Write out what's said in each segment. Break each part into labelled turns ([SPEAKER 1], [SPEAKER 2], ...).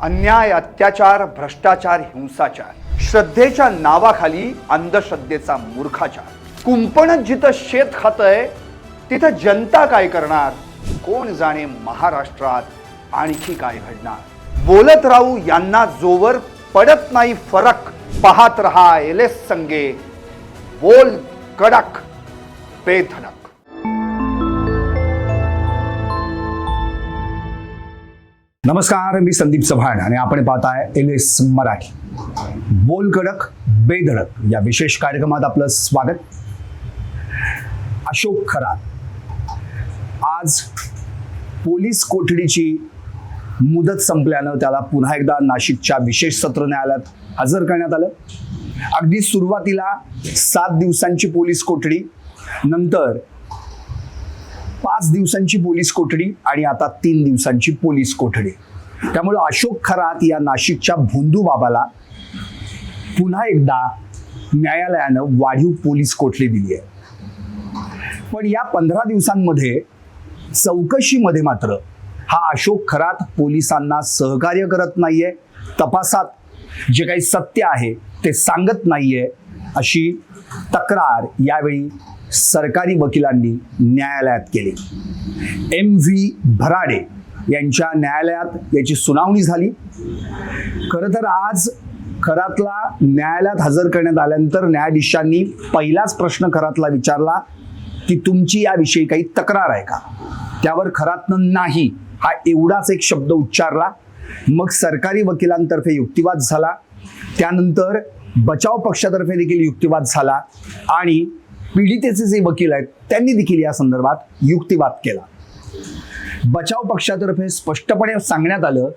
[SPEAKER 1] अन्याय, अत्याचार, भ्रष्टाचार, हिंसाचार, श्रद्धेच्या नावाखाली अंधश्रद्धेचा मूर्खाचार. कुंपण जिथं शेत खातंय तिथं जनता काय करणार? कोण जाणे महाराष्ट्रात आणखी काय घडणार? बोलत राहू यांना जोवर पडत नाही फरक. पाहत रहा एलेस संगे, बोल कडक बेधडक.
[SPEAKER 2] नमस्कार, मी संदीप चव्हाण आणि आपण पाहताय एलेस मराठी. बोल कडक बेधडक या विशेष कार्यक्रमात आपलं स्वागत. अशोक खरात आज पोलीस कोठडीची मुदत संपल्यानं त्याला पुन्हा एकदा नाशिकच्या विशेष सत्र न्यायालयात हजर करण्यात आलं. अगदी सुरुवातीला 7 दिवसांची पोलीस कोठडी, नंतर 5 दिवसांची पोलीस कोठडी आणि आता 3 दिवसांची पोलीस कोठडी. त्यामुळे अशोक खरात या नाशिकच्या भोंदू बाबाला पुन्हा एकदा न्यायालयानं वाढीव पोलीस कोठडी दिली आहे. पण या 15 दिवसांमध्ये चौकशीमध्ये मात्र हा अशोक खरात पोलिसांना सहकार्य करत नाहीये, तपासात जे काही सत्य आहे ते सांगत नाहीये, अशी तक्रार यावेळी सरकारी वकिलांनी न्यायालयात केली. MV भराडे यांच्या न्यायालयात याची सुनावणी झाली. खरं तर आज खरातला न्यायालयात हजर करण्यात आल्यानंतर न्यायाधीशांनी पहिलाच प्रश्न खरातला विचारला की तुमची याविषयी काही तक्रार आहे का? त्यावर खरातनं नाही हा एवढाच एक शब्द उच्चारला. मग सरकारी वकिलांतर्फे युक्तिवाद झाला, त्यानंतर बचाव पक्षातर्फे देखील युक्तिवाद झाला आणि पीडितेचे जे वकील आहेत त्यांनी देखील या संदर्भात युक्तिवाद केला. बचाव पक्षातर्फे स्पष्टपणे सांगण्यात आलं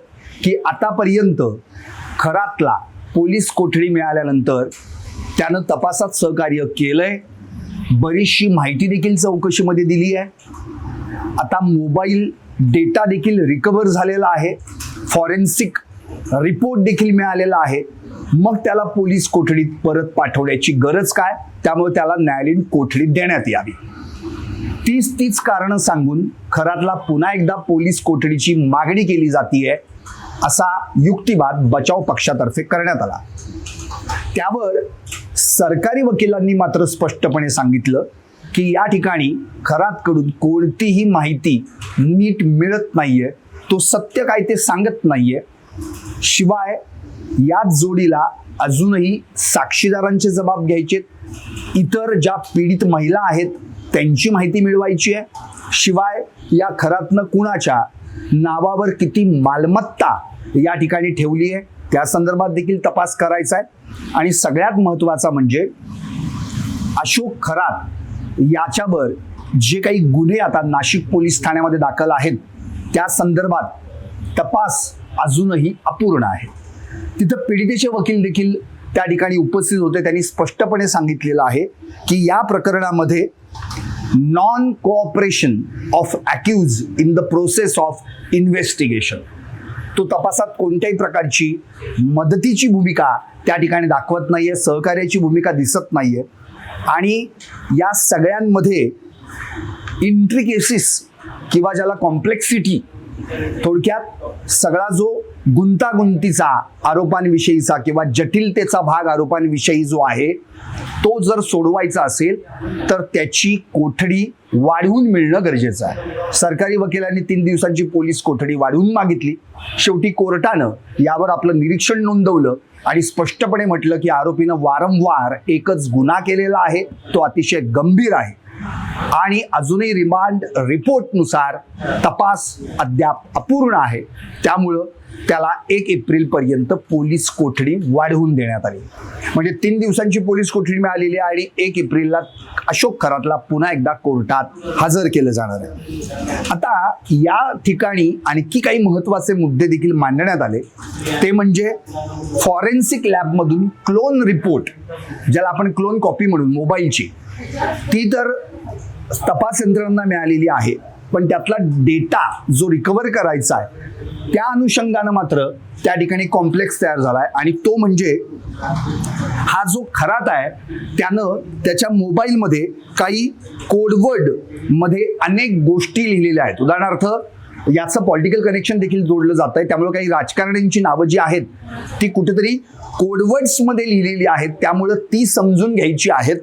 [SPEAKER 2] की आतापर्यंत खरातला पोलीस कोठडी मिळाल्यानंतर त्यानं तपासात सहकार्य केलंय, बरीचशी माहिती देखील चौकशीमध्ये दिली आहे. आता मोबाईल डेटा देखील रिकव्हर झालेला आहे, फॉरेन्सिक रिपोर्ट देखील मिळालेला आहे. मग त्याला पोलीस कोठडीत परत पाठवण्याची गरज काय? त्यामुळे त्याला न्यायालयीन कोठडी देण्यात यावी. तीच कारणं सांगून खरातला पुन्हा एकदा पोलीस कोठडीची मागणी केली जातीये, असा युक्तिवाद बचाव पक्षातर्फे करण्यात आला. त्यावर सरकारी वकिलांनी मात्र स्पष्टपणे सांगितलं की या ठिकाणी खरातकडून कोणतीही माहिती नीट मिळत नाहीये, तो सत्य काय ते सांगत नाहीये. शिवाय याच जोडीला अजूनही साक्षीदारांचे जबाब घ्यायचे, इतर ज्या पीडित महिला आहेत त्यांची माहिती मिळवायची आहे. शिवाय या खरातनं कुणाच्या नावावर किती मालमत्ता या ठिकाणी ठेवली आहे त्या संदर्भात देखील तपास करायचा आहे. आणि सगळ्यात महत्त्वाचा म्हणजे अशोक खरात याच्यावर जे काही गुन्हे आता नाशिक पोलीस ठाण्यामध्ये दाखल आहेत त्या संदर्भात तपास अजूनही अपूर्ण आहे. तिथं पीडितेचे वकील देखील त्या ठिकाणी उपस्थित होते. त्यांनी स्पष्टपणे सांगितलेलं आहे की या प्रकरणामध्ये non cooperation of accuse in the process of investigation, तो तपासात कोणत्याही प्रकारची मदतीची भूमिका त्या ठिकाणी दाखवत नाहीये, सहकार्याची भूमिका दिसत नाहीये. आणि या सगळ्यांमध्ये इंट्रिकेसिस किंवा ज्याला कॉम्प्लेक्सिटी, थोडक्यात सगळा जो गुंतागुंतीचा आरोपांविषयीचा किंवा जटिलतेचा भाग आरोपांविषयी जो आहे तो जर सोडवायचा असेल तर त्याची कोठडी वाढवून मिळणं गरजेचं आहे. सरकारी वकिलांनी 3 दिवसांची पोलीस कोठडी वाढवून मागितली. शेवटी कोर्टानं यावर आपलं निरीक्षण नोंदवलं आणि स्पष्टपणे म्हटलं की आरोपीनं वारंवार एकच गुन्हा केलेला आहे, तो अतिशय गंभीर आहे आणि अजूनही रिमांड रिपोर्टनुसार तपास अद्याप अपूर्ण आहे. त्यामुळं त्याला 1 एप्रिलपर्यंत पोलीस कोठडी वाढवून देण्यात आली. म्हणजे 3 दिवसांची पोलीस कोठडी मिळालेली आहे आणि 1 एप्रिलला अशोक खरातला पुन्हा एकदा कोर्टात हजर केलं जाणार आहे. आता या ठिकाणी आणखी काही महत्त्वाचे मुद्दे देखील मांडण्यात आले. ते म्हणजे फॉरेन्सिक लॅबमधून क्लोन रिपोर्ट, ज्याला आपण क्लोन कॉपी म्हणून मोबाईलची, ती तर तपास यंत्रणांना मिळालेली आहे, पण त्यातला डेटा जो रिकव्हर करायचा आहे त्या अनुषंगानं मात्र त्या ठिकाणी कॉम्प्लेक्स तयार झालाय. आणि तो म्हणजे हा जो खरात आहे त्यानं त्याच्या मोबाईलमध्ये काही कोडवर्ड मध्ये अनेक गोष्टी लिहिलेल्या आहेत. उदाहरणार्थ याचं पॉलिटिकल कनेक्शन देखील जोडलं जात आहे. त्यामुळे काही राजकारण्यांची नावं जी आहेत ती कुठेतरी कोडवर्ड्समध्ये लिहिलेली आहेत, त्यामुळं ती समजून घ्यायची आहेत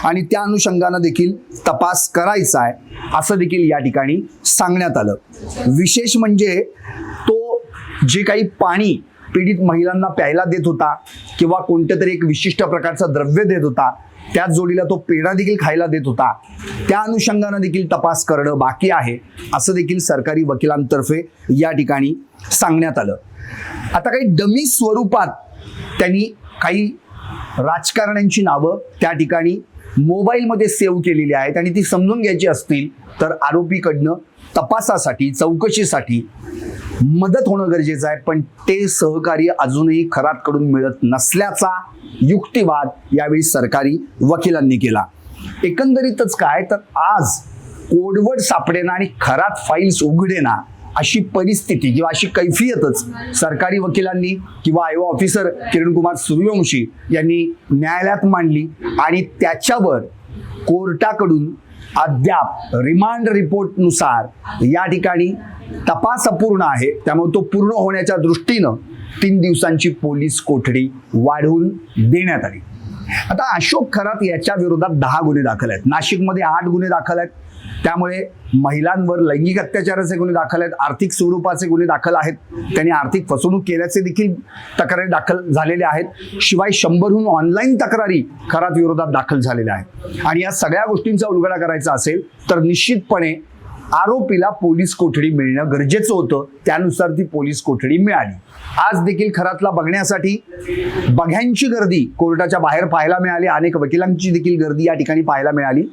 [SPEAKER 2] आणि त्या अनुषंगानं देखील तपास करायचा आहे असं देखील या ठिकाणी सांगण्यात आलं. विशेष म्हणजे तो जे काही पाणी पीडित महिलांना प्यायला देत होता किंवा कोणत्या तरी एक विशिष्ट प्रकारचं द्रव्य देत होता, त्याच जोडीला तो पेढा देखील खायला देत होता, त्या अनुषंगानं देखील तपास करणं बाकी आहे असं देखील सरकारी वकिलांतर्फे या ठिकाणी सांगण्यात आलं. आता काही डमी स्वरूपात त्यांनी काही राजकारण्यांची नावं त्या ठिकाणी मोबाईलमध्ये सेव्ह केलेली आहेत आणि ती समजून घ्यायची असतील तर आरोपीकडनं तपासासाठी चौकशीसाठी मदत होणं गरजेचं आहे, पण ते सहकार्य अजूनही खरातकडून मिळत नसल्याचा युक्तिवाद यावेळी सरकारी वकिलांनी केला. एकंदरीतच काय तर आज कोडवर्ड सापडेना आणि खरात फाईल्स उघडेना अशी परिस्थिती किंवा अशी कैफियतच सरकारी वकिलांनी किंवा आयओ ऑफिसर किरण कुमार सूर्यवंशी यांनी न्यायालयात मांडली आणि त्याच्यावर कोर्टाकडून अद्याप रिमांड रिपोर्टनुसार या ठिकाणी तपास अपूर्ण आहे, त्यामुळे तो पूर्ण होण्याच्या दृष्टीनं 3 दिवसांची पोलीस कोठडी वाढवून देण्यात आली. आता अशोक खरात याच्या विरोधात 10 गुन्हे दाखल आहेत, नाशिकमध्ये 8 गुन्हे दाखल आहेत, त्यामुळे महिलांवर लैंगिक अत्याचाराचे गुन्हे दाखल आहेत, आर्थिक स्वरूपाचे गुन्हे दाखल आहेत, त्यांनी आर्थिक फसवणूक केल्याचे देखील तक्रारी दाखल झालेल्या आहेत. शिवाय 100हून ऑनलाईन तक्रारी खरात विरोधात दाखल झालेल्या आहेत. आणि या सगळ्या गोष्टींचा उलगडा करायचा असेल तर निश्चितपणे आरोपीला पोलीस कोठडी मिळणं गरजेचं होतं, त्यानुसार ती पोलीस कोठडी मिळाली. आज देखील खरातला बघण्यासाठी बघ्यांची गर्दी कोर्टाच्या बाहेर पाहायला मिळाली, अनेक वकिलांची देखील गर्दी या ठिकाणी पाहायला मिळाली.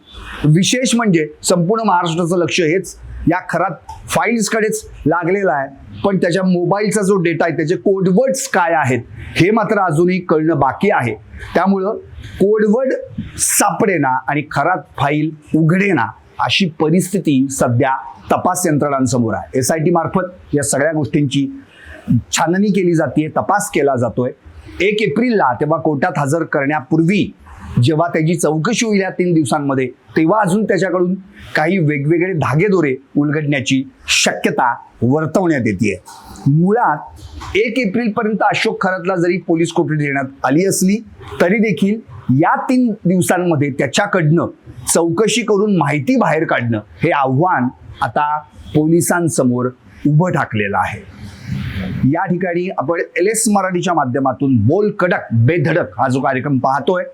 [SPEAKER 2] विशेष म्हणजे संपूर्ण महाराष्ट्राचं लक्ष हेच या खरात फाईल्सकडेच लागलेलं आहे, पण त्याच्या मोबाईलचा जो डेटा आहे त्याचे कोडवर्ड्स काय आहेत हे मात्र अजूनही कळणं बाकी आहे. त्यामुळं कोडवर्ड सापडेना आणि खरात फाईल उघडेना अशी परिस्थिती सध्या तपास यंत्रणांसमोर आहे. SIT मार्फत या सगळ्या गोष्टींची छाननी केली जाते, तपास केला जातोय. 1 एप्रिलला तेव्हा कोर्टात हजर करण्यापूर्वी जेव्हा त्याची चौकशी होईल या 3 दिवसांमध्ये, तेव्हा अजून त्याच्याकडून काही वेगवेगळे धागेदोरे उलगडण्याची शक्यता वर्तवण्यात येते. मुळात 1 एप्रिलपर्यंत अशोक खरातला जरी पोलीस कोठडी देण्यात आली असली तरी देखील या 3 दिवसांमध्ये त्याच्याकडनं चौकशी करून माहिती बाहेर काढणं हे आव्हान आता पोलिसांसमोर उभं ठाकलेलं आहे. या ठिकाणी आपण LS मराठीच्या माध्यमातून बोल कडक बेधडक हा जो कार्यक्रम पाहतोय,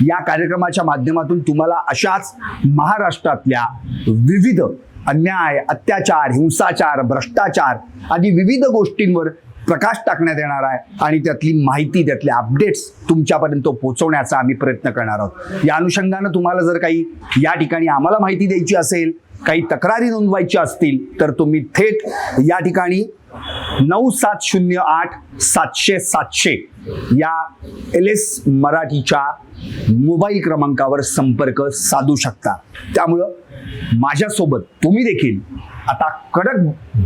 [SPEAKER 2] या कार्यक्रमाच्या माध्यमातून तुम्हाला अशाच महाराष्ट्रातल्या विविध अन्याय, अत्याचार, हिंसाचार, भ्रष्टाचार आदी विविध गोष्टींवर प्रकाश टाकण्यात येणार आहे आणि त्यातली माहिती, त्यातले अपडेट्स तुमच्यापर्यंत पोहोचवण्याचा आम्ही प्रयत्न करणार आहोत. या अनुषंगानं तुम्हाला जर काही या ठिकाणी आम्हाला माहिती द्यायची असेल, काही तक्रारी नोंदवायच्या असतील तर तुम्ही थेट या ठिकाणी 9708-700-700 या LS मराठीच्या मोबाईल क्रमांकावर संपर्क साधू शकता. त्यामुळं माझ्यासोबत तुम्ही देखील आता कडक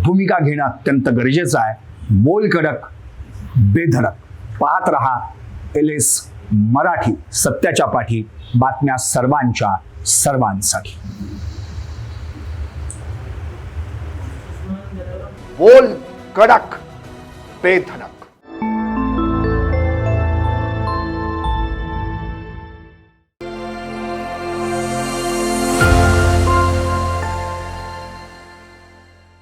[SPEAKER 2] भूमिका घेणं अत्यंत गरजेचं आहे. बोल कडक बेधडक पाहत रहा LS मराठी, सत्याच्या पाठी, बातम्या सर्वांच्या सर्वांसाठी.
[SPEAKER 1] बोल कडक बेधडक.